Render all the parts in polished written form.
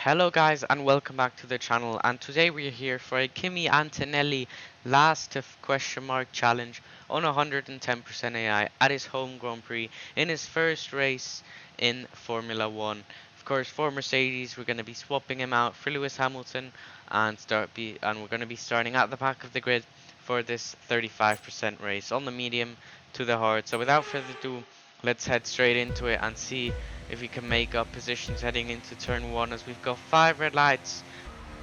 Hello guys and welcome back to the channel, and today we're here for a Kimi Antonelli last question mark challenge on 110% AI at his home Grand Prix in his first race in Formula 1. Of course, for Mercedes we're going to be swapping him out for Lewis Hamilton and we're going to be starting at the back of the grid for this 35% race on the medium to the hard. So without further ado, let's head straight into it and see if we can make up positions heading into turn 1, as we've got 5 red lights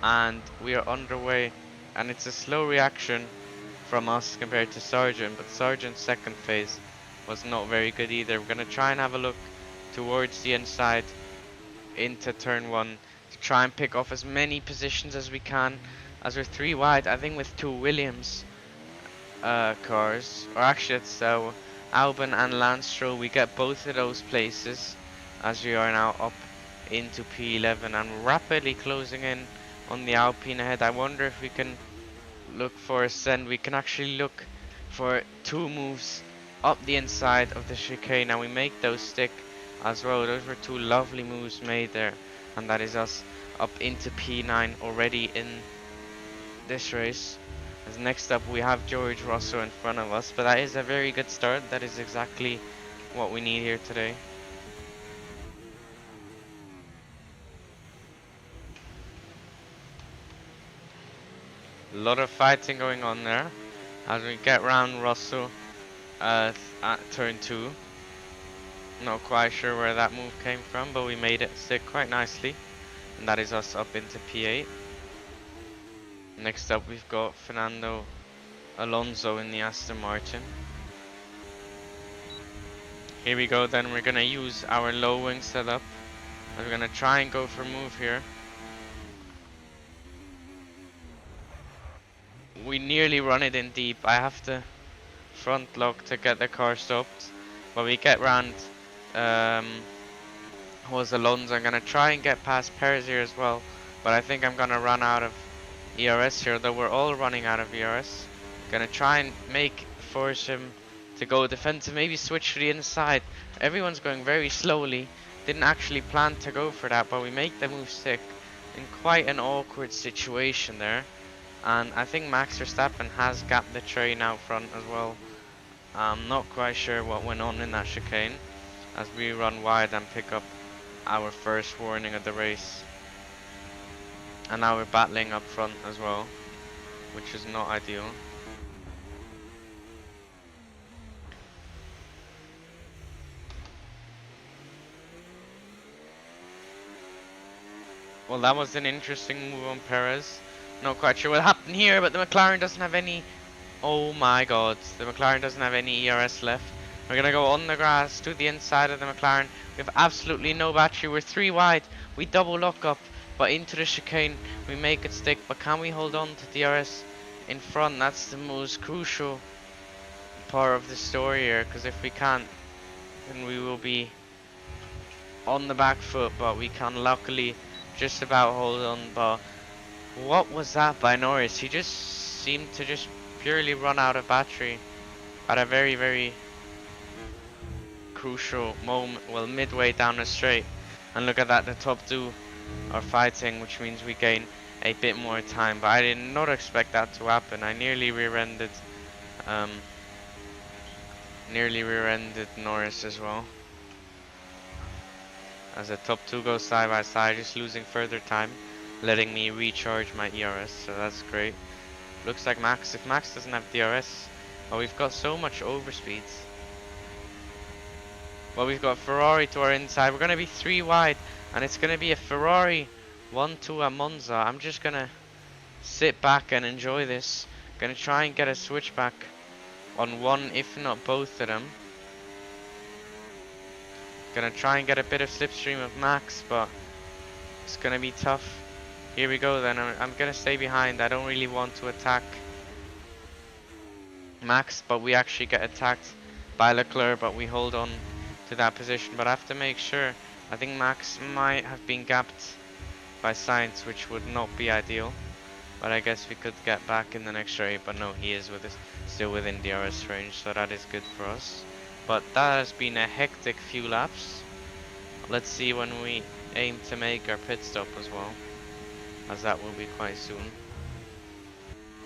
and we are underway, and it's a slow reaction from us compared to Sargent, but Sargent's second phase was not very good either. We're going to try and have a look towards the inside into turn 1 to try and pick off as many positions as we can, as we're 3 wide. I think with 2 Williams cars, or actually it's Albon and Lance Stroll, we get both of those places, as we are now up into P11 and rapidly closing in on the Alpine ahead. I wonder if we can look for a send. We can actually look for 2 moves up the inside of the chicane, and we make those stick as well. Those were 2 lovely moves made there, and that is us up into P9 already in this race. As next up we have George Russell in front of us, but that is a very good start. That is exactly what we need here today. A lot of fighting going on there as we get round Russell at turn 2. Not quite sure where that move came from, but we made it stick quite nicely, and that is us up into P8. Next up we've got Fernando Alonso in the Aston Martin. Here we go then, we're going to use our low wing setup and we're going to try and go for a move here. We nearly run it in deep. I have to front lock to get the car stopped, but we get round was Alonso. I'm gonna try and get past Perez here as well, but I think I'm gonna run out of ERS here, though we're all running out of ERS. Gonna try and force him to go defensive, maybe switch to the inside. Everyone's going very slowly, didn't actually plan to go for that, but we make the move stick in quite an awkward situation there. And I think Max Verstappen has gapped the train out front as well. I'm not quite sure what went on in that chicane, as we run wide and pick up our first warning of the race. And now we're battling up front as well, which is not ideal. Well, that was an interesting move on Perez. Not quite sure what happened here, but the McLaren doesn't have any... Oh my god, the McLaren doesn't have any ERS left. We're going to go on the grass to the inside of the McLaren. We have absolutely no battery. We're 3 wide. We double lock up, but into the chicane we make it stick. But can we hold on to DRS in front? That's the most crucial part of the story here, because if we can't, then we will be on the back foot. But we can luckily just about hold on. But what was that by Norris? He just seemed to just purely run out of battery at a very, very crucial moment, well, midway down the straight. And look at that, the top 2 are fighting, which means we gain a bit more time. But I did not expect that to happen. I nearly rear-ended Norris as well, as the top 2 go side by side, just losing further time, letting me recharge my ERS, so that's great. Looks like Max, if Max doesn't have DRS, well, we've got so much overspeeds. Well, we've got Ferrari to our inside. We're going to be 3 wide, and it's going to be a Ferrari 1-2 at Monza. I'm just going to sit back and enjoy this. Going to try and get a switchback on one, if not both of them. Going to try and get a bit of slipstream of Max, but it's going to be tough. Here we go then, I'm gonna stay behind. I don't really want to attack Max, but we actually get attacked by Leclerc, but we hold on to that position. But I have to make sure. I think Max might have been gapped by Sainz, which would not be ideal, but I guess we could get back in the next straight. But no, he is with us, still within DRS range, so that is good for us. But that has been a hectic few laps. Let's see when we aim to make our pit stop as well, as that will be quite soon.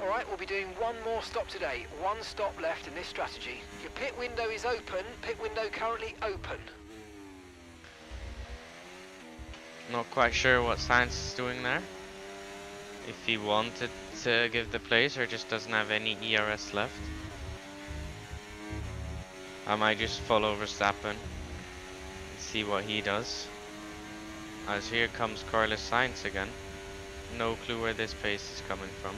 Alright, we'll be doing one more stop today. One stop left in this strategy. Your pit window is open. Pit window currently open. Not quite sure what Sainz is doing there. If he wanted to give the place or just doesn't have any ERS left. I might just follow Verstappen and see what he does. As here comes Carlos Sainz again. No clue where this pace is coming from.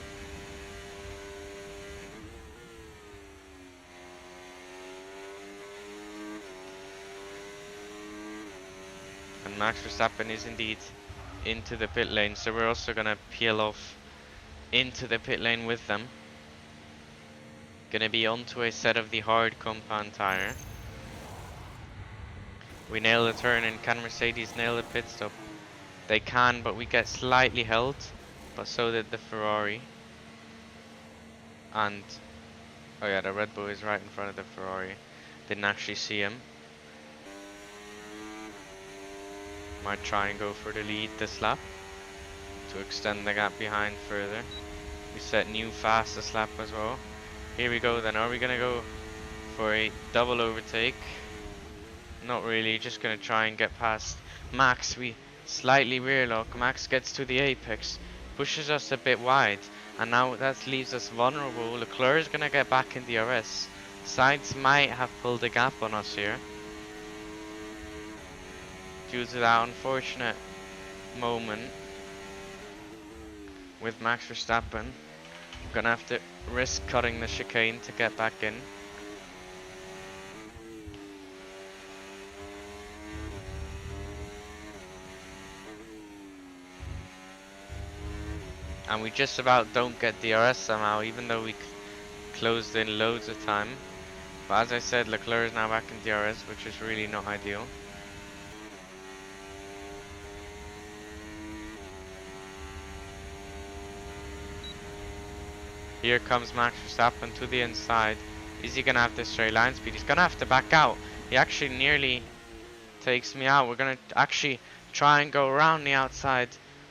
And Max Verstappen is indeed into the pit lane, so we're also gonna peel off into the pit lane with them. Gonna be onto a set of the hard compound tire. We nail the turn, and can Mercedes nail the pit stop? They can, but we get slightly held, but so did the Ferrari. And oh yeah, the Red Bull is right in front of the Ferrari. Didn't actually see him. Might try and go for the lead this lap to extend the gap behind further. We set new fastest lap as well. Here we go then. Are we gonna go for a double overtake? Not really, just gonna try and get past Max. We slightly rear lock. Max gets to the apex, pushes us a bit wide, and now that leaves us vulnerable. Leclerc is gonna get back in the DRS. Sainz might have pulled a gap on us here due to that unfortunate moment with Max Verstappen. I'm gonna have to risk cutting the chicane to get back in. And we just about don't get DRS somehow, even though we closed in loads of time. But as I said, Leclerc is now back in DRS, which is really not ideal. Here comes Max Verstappen to the inside. Is he gonna have the straight line speed? He's gonna have to back out. He actually nearly takes me out. We're gonna actually try and go around the outside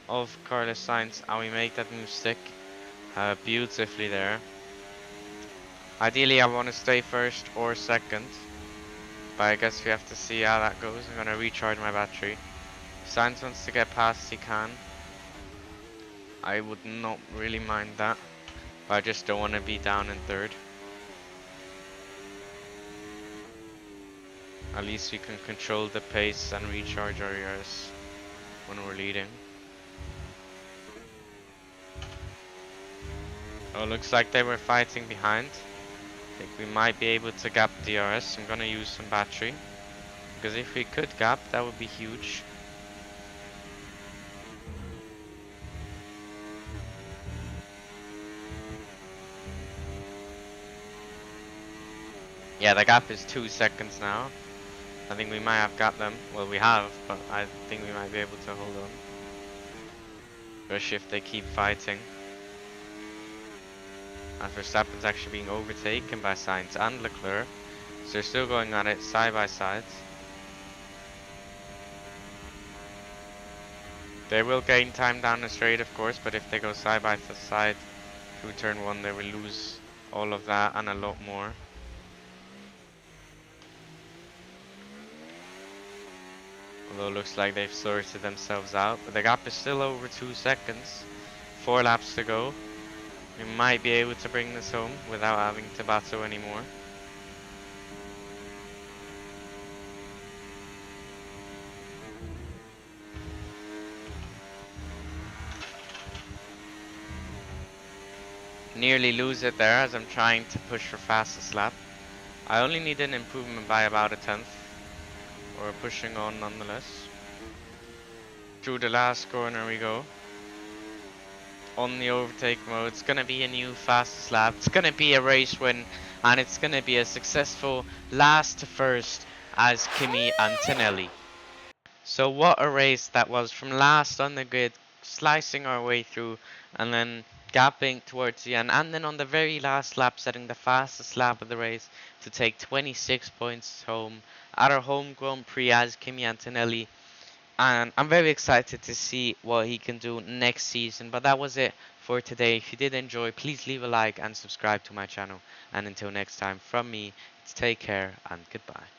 of Carlos Sainz, and we make that move stick beautifully there. Ideally I want to stay first or second, but I guess we have to see how that goes. I'm gonna recharge my battery. If Sainz wants to get past, he can. I would not really mind that, but I just don't want to be down in third. At least we can control the pace and recharge our ERS when we're leading. Oh, looks like they were fighting behind. I think we might be able to gap DRS. I'm gonna use some battery, because if we could gap, that would be huge. Yeah, the gap is 2 seconds now. I think we might have got them. Well, we have, but I think we might be able to hold on, especially if they keep fighting. As Verstappen's actually being overtaken by Sainz and Leclerc, so they're still going on it side by side. They will gain time down the straight, of course, but if they go side by side through turn 1, they will lose all of that and a lot more. Although it looks like they've sorted themselves out, but the gap is still over 2 seconds. 4 laps to go. We might be able to bring this home without having to battle anymore. Nearly lose it there as I'm trying to push for fastest lap. I only need an improvement by about a 10th. We're pushing on nonetheless. Through the last corner we go. On the overtake mode, it's gonna be a new fastest lap. It's gonna be a race win, and it's gonna be a successful last to first as Kimi Antonelli. So what a race that was, from last on the grid, slicing our way through, and then gapping towards the end, and then on the very last lap setting the fastest lap of the race to take 26 points home at our home Grand Prix as Kimi Antonelli. and I'm very excited to see what he can do next season. But that was it for today. If you did enjoy, please leave a like and subscribe to my channel. And until next time, from me, it's take care and goodbye.